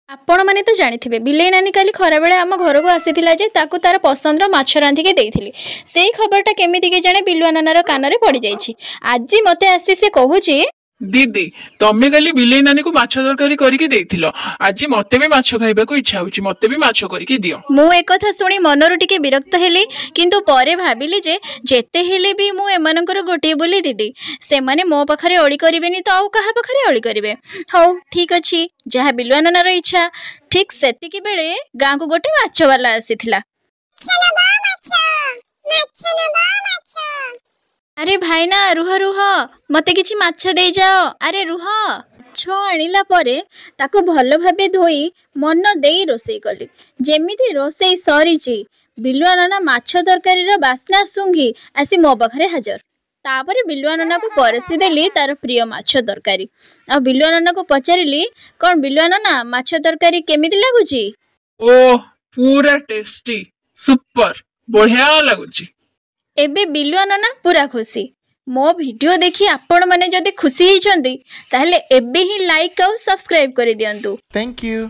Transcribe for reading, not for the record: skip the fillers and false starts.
आपण माने तो जानिथिबे बिलेई नानी काली खराबेले आम घर को आसीथिला जे ताकू तार पसंद माछ रांधिके देइथिली। सेई खबरटा केमिति के जाने बिलुआ नानार कानरे पड़ी जाइछि। आजि मते आसी से कहूछि दीदी तमे काली बिलेई नानी को माछ तरकारी करके देइथिलो आज मते भी माछ खाइबा को इच्छा होछि मते भी माछ करके दियो। मु एक कथा सुनी मनरु टिके विरक्त हेली किंतु परे भाबिली जे जेते हेले भी मु एमानकर गोटे बोली दीदी से माने मो पाखरे ओळी करिवेनी तो आउ कहा पाखरे ओळी करिवे। हौ ठीक अछि जहा बिलुआ नानार इच्छा। ठीक सेतिकी बेले गाँ को गोटे माछ वाला आसीथिला। अरे भाईना रुह रुह मते किछि माछ दे जाओ। अरे रुह माछ आनिला परे ताको भल भाबे धोई मन देई रोसई कली। जेमिति रोसई सरीची बिलुआ नाना माछ तरकारीर बास्ना सुंघी आसी मो पाखरे हाजर। तापरे बिलुआ नाना को परसी देली तार प्रिय माछ तरकारी। आ बिलुआ नाना को पचारिली कौन बिलुआ नाना माछ तरकारी केमिति लागुची? ओ पूरा टेस्टी सुपर बढ़िया लागुची। एबे बिलुआ नाना पूरा खुशी। मो वीडियो देखि आपण माने जदि खुशी हिचंती ताहले एबे ही लाइक और सब्सक्राइब करि दियंतु। Thank you.